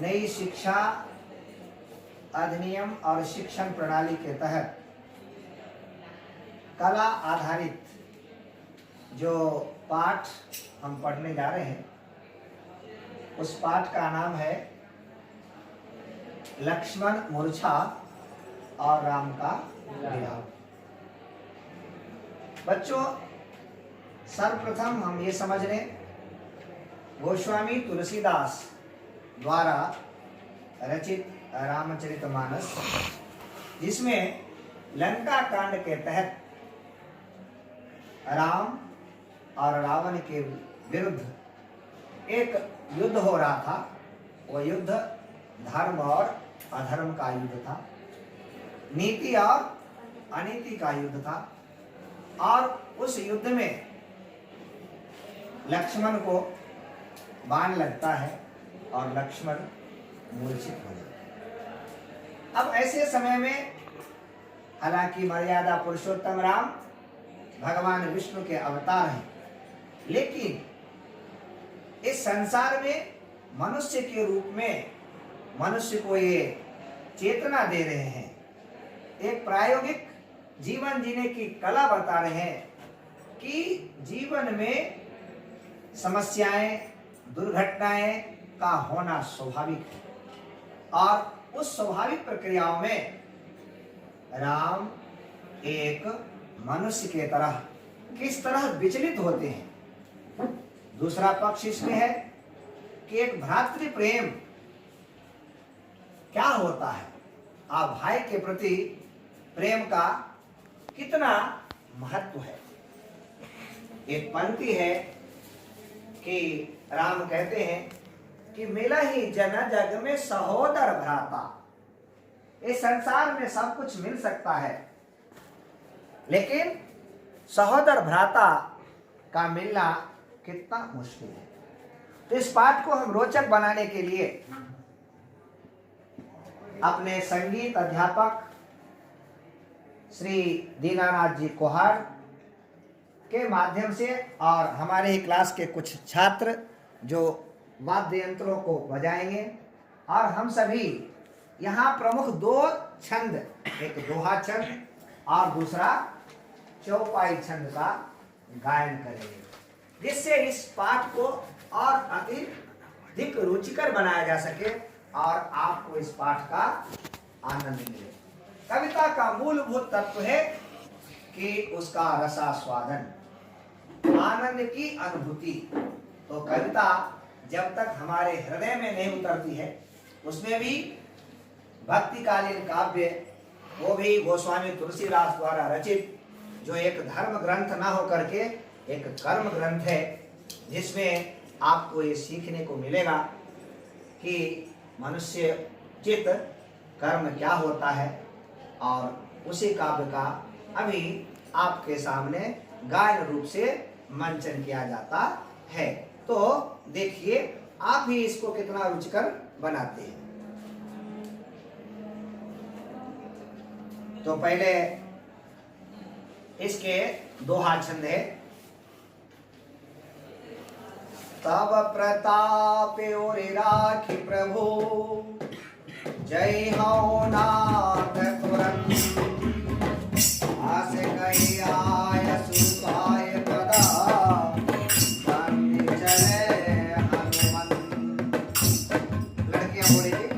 नई शिक्षा अधिनियम और शिक्षण प्रणाली के तहत कला आधारित जो पाठ हम पढ़ने जा रहे हैं, उस पाठ का नाम है लक्ष्मण मूर्छा और राम का विलाप। बच्चों, सर्वप्रथम हम ये समझ लें, गोस्वामी तुलसीदास द्वारा रचित रामचरितमानस, जिसमें लंका कांड के तहत राम और रावण के विरुद्ध एक युद्ध हो रहा था। वह युद्ध धर्म और अधर्म का युद्ध था, नीति और अनीति का युद्ध था। और उस युद्ध में लक्ष्मण को बाण लगता है और लक्ष्मण मूर्छित हो जाता है। अब ऐसे समय में, हालांकि मर्यादा पुरुषोत्तम राम भगवान विष्णु के अवतार हैं, लेकिन इस संसार में मनुष्य के रूप में मनुष्य को ये चेतना दे रहे हैं, एक प्रायोगिक जीवन जीने की कला बता रहे हैं कि जीवन में समस्याएं, दुर्घटनाएं का होना स्वाभाविक है। और उस स्वाभाविक प्रक्रियाओं में राम एक मनुष्य के तरह किस तरह विचलित होते हैं। दूसरा पक्ष इसमें है कि एक भ्रातृ प्रेम क्या होता है, आप भाई के प्रति प्रेम का कितना महत्व है। एक पंक्ति है कि राम कहते हैं कि मिला ही जन जग में सहोदर भ्राता। इस संसार में सब कुछ मिल सकता है, लेकिन सहोदर भ्राता का मिलना कितना मुश्किल है। तो इस पाठ को हम रोचक बनाने के लिए अपने संगीत अध्यापक श्री दीनानाथ जी कोहार के माध्यम से और हमारे ही क्लास के कुछ छात्र जो वाद्य यंत्रों को बजाएंगे, और हम सभी यहाँ प्रमुख दो छंद, एक दोहा छंद और दूसरा चौपाई छंद का गायन करेंगे, जिससे इस पाठ को और अधिक रुचिकर बनाया जा सके और आपको इस पाठ का आनंद मिले। कविता का मूलभूत तत्व है कि उसका रसास्वादन, आनंद की अनुभूति। तो कविता जब तक हमारे हृदय में नहीं उतरती है, उसमें भी भक्तिकालीन काव्य, वो भी गोस्वामी तुलसीदास द्वारा रचित, जो एक धर्म ग्रंथ ना हो करके एक कर्म ग्रंथ है, जिसमें आपको ये सीखने को मिलेगा कि मनुष्य चित्त कर्म क्या होता है। और उसी काव्य का अभी आपके सामने गायन रूप से मंचन किया जाता है। तो देखिए आप ही इसको कितना रुचिकर बनाते हैं। तो पहले इसके दोहा छंद है। तब प्रताप ओरे राखी प्रभु, जय हो नाथ तुरंत। आस कही आय सुखाय पदा, बंदी चले हनुमंत। लड़कियां बोलेगी,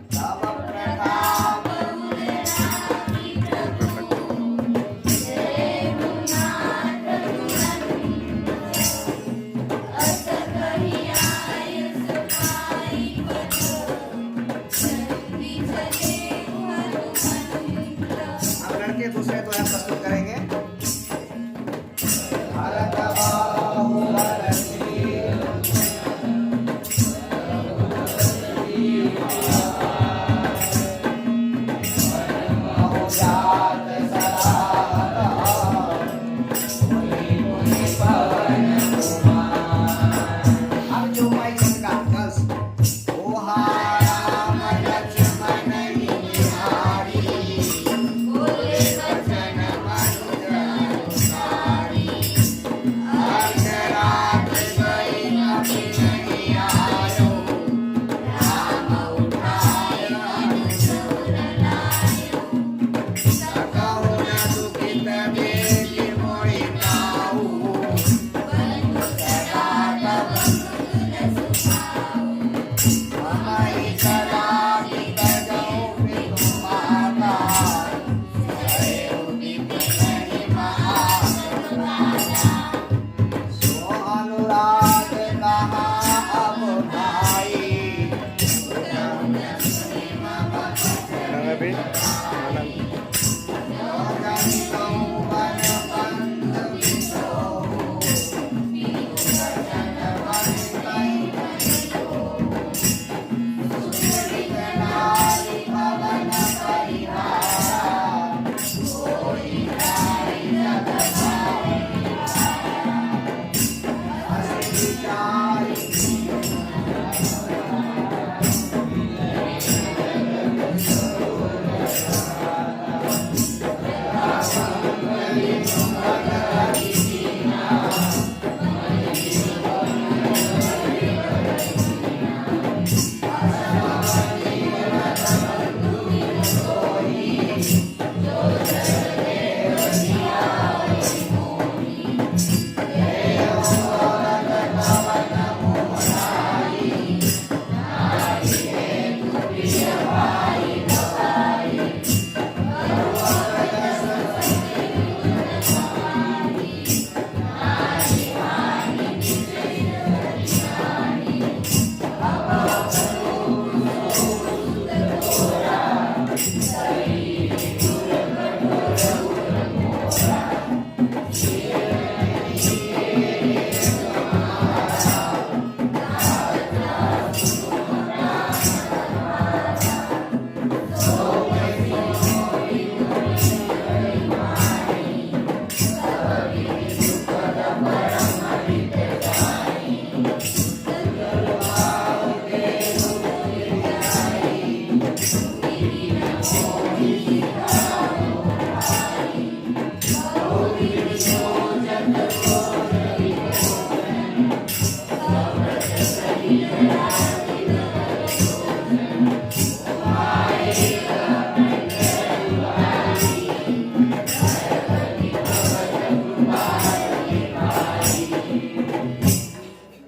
तब प्रताप दूसरे तो हम प्रस्तुत करेंगे। भारत बाहुबली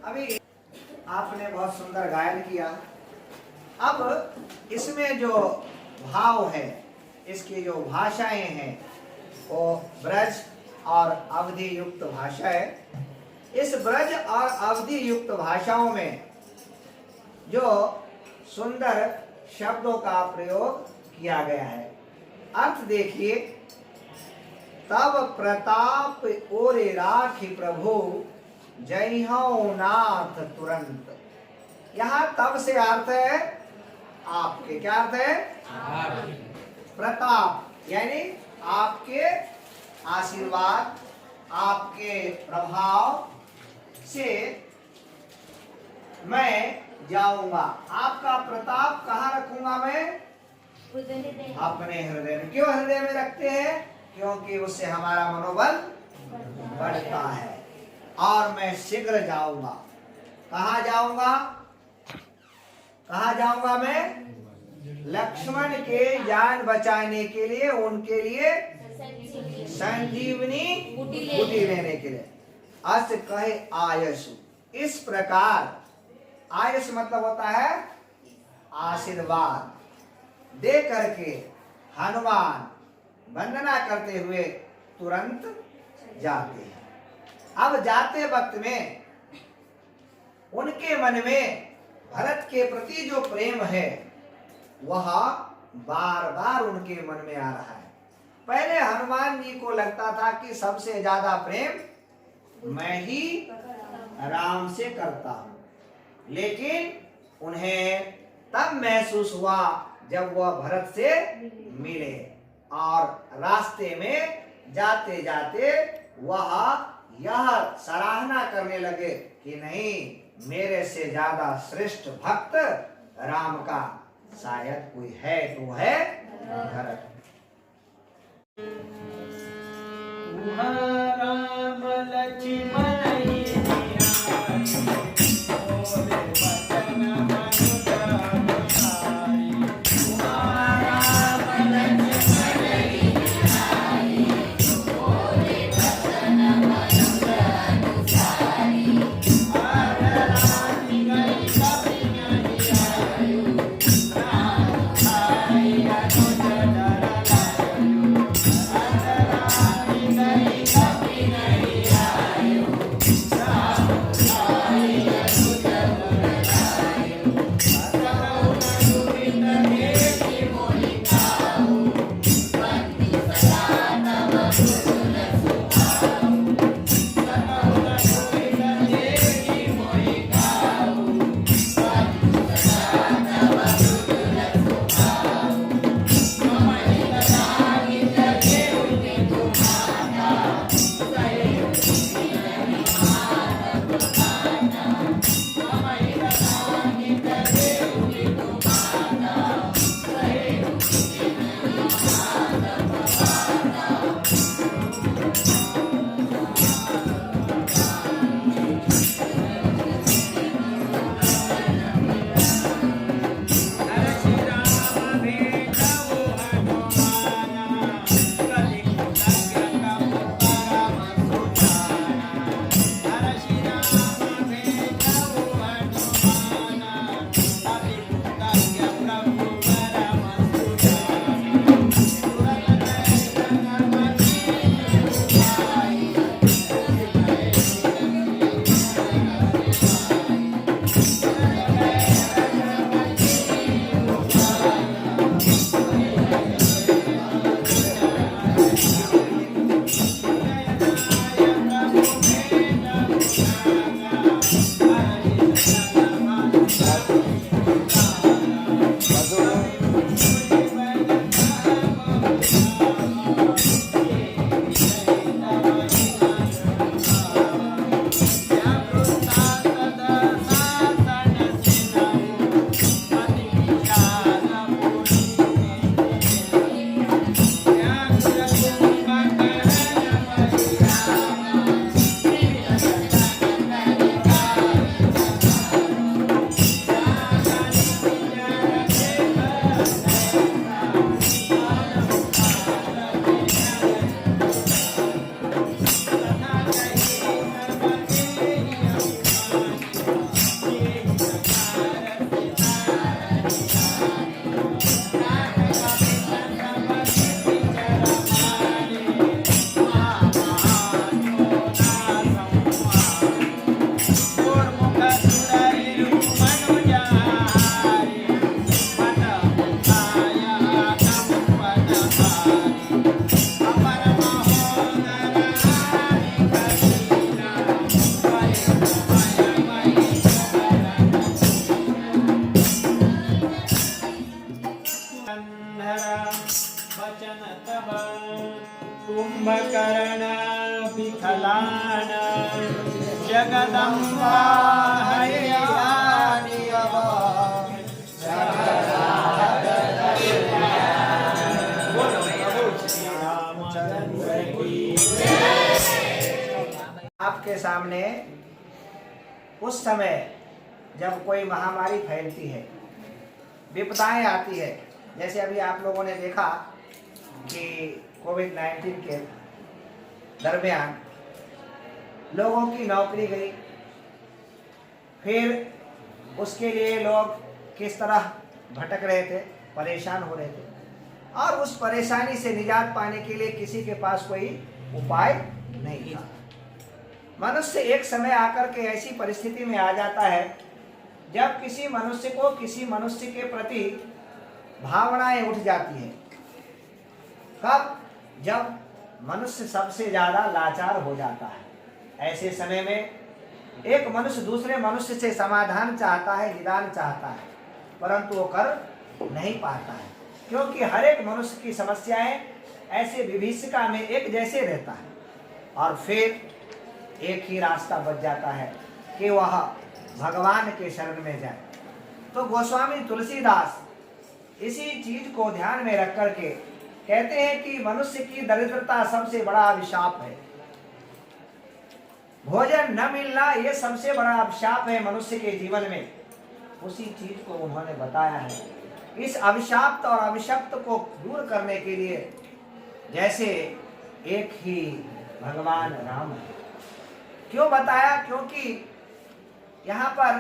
अभी आपने बहुत सुंदर गायन किया। अब इसमें जो भाव है, इसकी जो भाषाएं हैं वो ब्रज और अवधि युक्त भाषा है। इस ब्रज और अवधि युक्त भाषाओं में जो सुंदर शब्दों का प्रयोग किया गया है, अर्थ देखिए। तब प्रताप ओरे राखी प्रभु जय हो नाथ तुरंत। यहाँ तब से अर्थ है आपके, क्या अर्थ है? प्रताप यानी आपके आशीर्वाद, आपके प्रभाव से मैं जाऊंगा। आपका प्रताप कहाँ रखूंगा मैं? अपने हृदय में। क्यों हृदय में रखते हैं? क्योंकि उससे हमारा मनोबल बढ़ता है। और मैं शीघ्र जाऊंगा। कहाँ जाऊंगा? कहाँ जाऊंगा मैं? लक्ष्मण के जान बचाने के लिए, उनके लिए संजीवनी बूटी लेने के लिए। अस कहे आयसु, इस प्रकार। आयस मतलब होता है आशीर्वाद। दे करके हनुमान वंदना करते हुए तुरंत जाते हैं। अब जाते वक्त में उनके मन में भरत के प्रति जो प्रेम है वह बार बार उनके मन में आ रहा है। पहले हनुमान जी को लगता था कि सबसे ज्यादा प्रेम मैं ही राम से करता हूं, लेकिन उन्हें तब महसूस हुआ जब वह भरत से मिले और रास्ते में जाते जाते वह यह सराहना करने लगे कि नहीं, मेरे से ज्यादा श्रेष्ठ भक्त राम का शायद कोई है तो है भरत। राम लक्ष्मण जगदम्बा हरियाणी आपके सामने उस समय जब कोई महामारी फैलती है, विपदाएं आती है, जैसे अभी आप लोगों ने देखा कि कोविड-19 के दरमियान लोगों की नौकरी गई, फिर उसके लिए लोग किस तरह भटक रहे थे, परेशान हो रहे थे, और उस परेशानी से निजात पाने के लिए किसी के पास कोई उपाय नहीं था। मनुष्य एक समय आकर के ऐसी परिस्थिति में आ जाता है जब किसी मनुष्य को किसी मनुष्य के प्रति भावनाएं उठ जाती है। कब? जब मनुष्य सबसे ज्यादा लाचार हो जाता है। ऐसे समय में एक मनुष्य दूसरे मनुष्य से समाधान चाहता है, निदान चाहता है, परंतु वो कर नहीं पाता है, क्योंकि हर एक मनुष्य की समस्याएं ऐसे विभीषिका में एक जैसे रहता है। और फिर एक ही रास्ता बच जाता है कि वह भगवान के शरण में जाए। तो गोस्वामी तुलसीदास इसी चीज को ध्यान में रख करके कहते हैं कि मनुष्य की दरिद्रता सबसे बड़ा अभिशाप है। भोजन न मिलना ये सबसे बड़ा अभिशाप है मनुष्य के जीवन में। उसी चीज को उन्होंने बताया है। इस अभिशाप्त और अभिशप्त को दूर करने के लिए जैसे एक ही भगवान राम है। क्यों बताया? क्योंकि यहाँ पर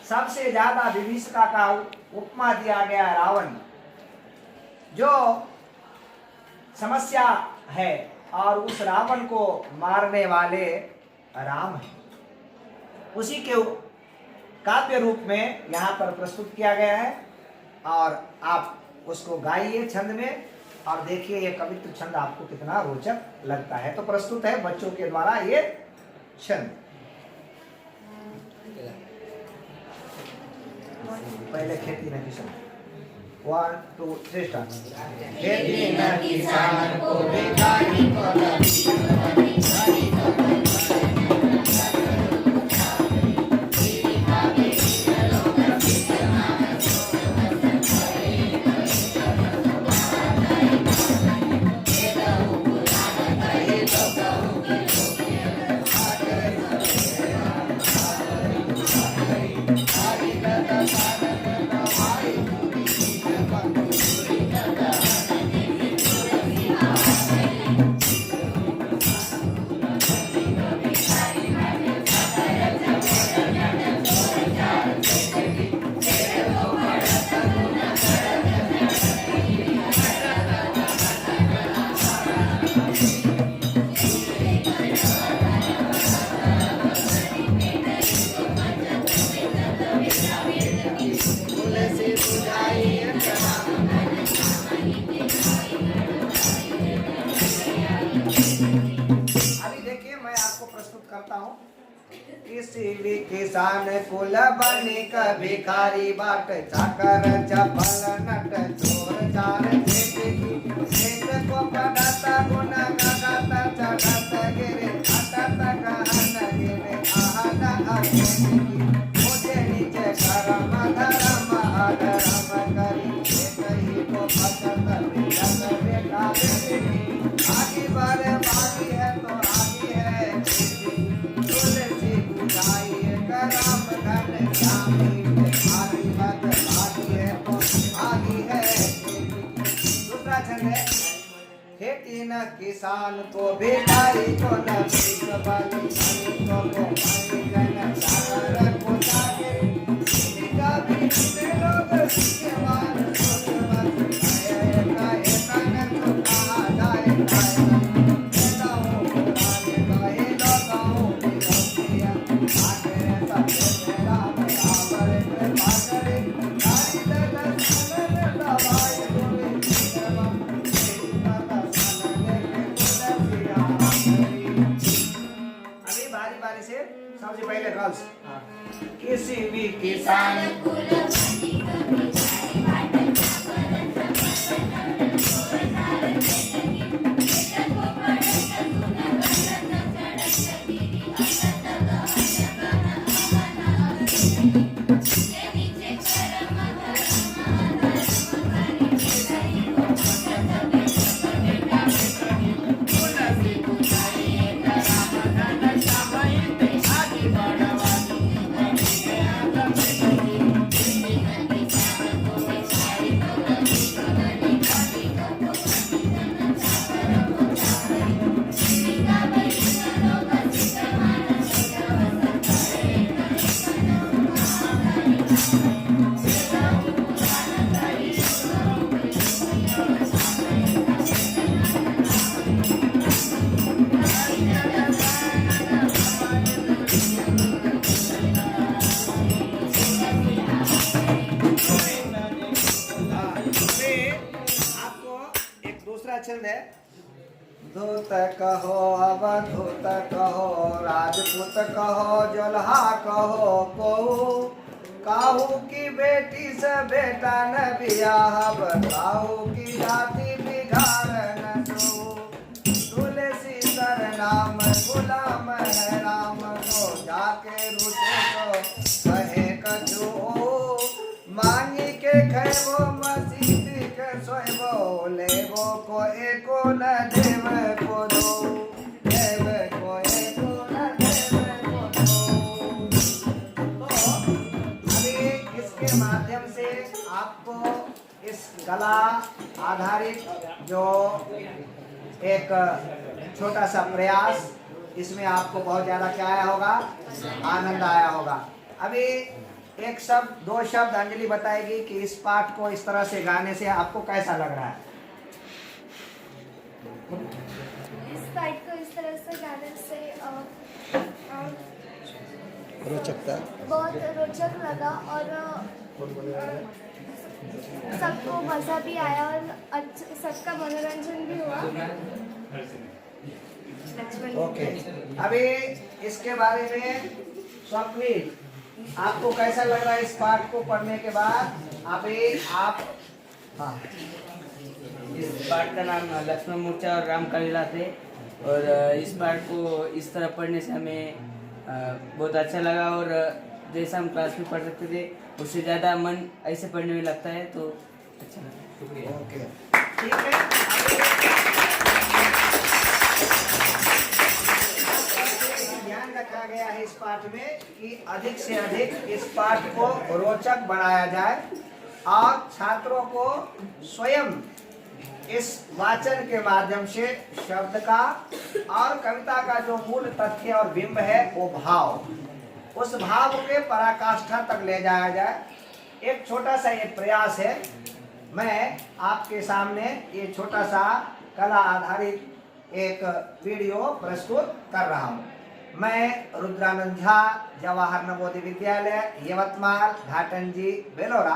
सबसे ज्यादा विभीषिका का उपमा दिया गया रावण, जो समस्या है, और उस रावण को मारने वाले राम है। उसी के काव्य रूप में यहाँ पर प्रस्तुत किया गया है, और आप उसको गाइए छंद में और देखिए ये कवित्व छंद आपको कितना रोचक लगता है। तो प्रस्तुत है बच्चों के द्वारा ये छंद। पहले खेती न किसान, 1 2 3 स्टार्ट। खेती न किसान को भिखारी को किसान कुल बनिक भिखारी बाट चाकर चपल नट चोर चार खेत को पड़त गुण गगत चढ़त गिरे अटत गहन गिरे आहन मुझे नीचे करम धर्म अधर्म करी कहीं को पसंद विरत बेटा आगे बढ़े बागी है तो आगे है तुलसी बुझाई राम धन श्यामी आदि मत आदि है तो आदि है। दूसरा छंद है खेती न किसान को भिखारी को न भीख बलि को जन सागर को जागे का भी लोग सिकेवान सबसे पहले गर्ल्स किसी भी किसान छंद है। दूत कहो अवधूत कहो राजपूत कहो जोल्हा कहो कहू काहू की बेटी से बेटा न बियाहब काहू की जाति बिगाड़ न दो तुलसी सर नाम गुलाम है राम को जाके रुचे तो कहे कछु मांगी के खैबो मसीह के सोएबो लेबो को एको न देव को दो देव को एको न देव को दो। तो अभी इसके माध्यम से आपको इस कला आधारित जो एक छोटा सा प्रयास, इसमें आपको बहुत ज़्यादा क्या आया होगा, आनंद आया होगा। अभी एक शब्द दो शब्द अंजलि बताएगी कि इस पाठ को इस तरह से गाने से आपको कैसा लग रहा है। इस पाठ को इस तरह से गाने से रोचकता बहुत रोचक लगा और सबको मज़ा भी आया और सबका मनोरंजन भी हुआ। ओके, अभी इसके बारे में स्वप्निल आपको कैसा लग रहा है इस पाठ को पढ़ने के बाद? अभी आप हाँ, इस पाठ का नाम लक्ष्मण मूर्छा और राम का लीला थे और इस पाठ को इस तरह पढ़ने से हमें बहुत अच्छा लगा और जैसा हम क्लास में पढ़ सकते थे उससे ज़्यादा मन ऐसे पढ़ने में लगता है तो अच्छा लगा। ओके, ठीक है। ध्यान रखा गया है इस पाठ में कि अधिक से अधिक इस पाठ को रोचक बनाया जाए और छात्रों को स्वयं इस वाचन के माध्यम से शब्द का और कविता का जो मूल तथ्य और बिंब है वो भाव, उस भाव के पराकाष्ठा तक ले जाया जाए। एक छोटा सा ये प्रयास है। मैं आपके सामने ये छोटा सा कला आधारित एक वीडियो प्रस्तुत कर रहा हूँ। मैं रुद्रानंद झा, जवाहर नवोदय विद्यालय यवतमाल घाटंजी बेलोरा,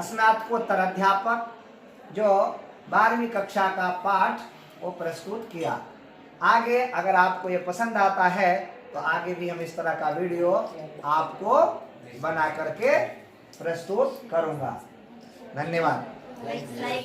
स्नातकोत्तर अध्यापक, जो 12वीं कक्षा का पाठ वो प्रस्तुत किया। आगे अगर आपको ये पसंद आता है तो आगे भी हम इस तरह का वीडियो आपको बना करके प्रस्तुत करूँगा। धन्यवाद।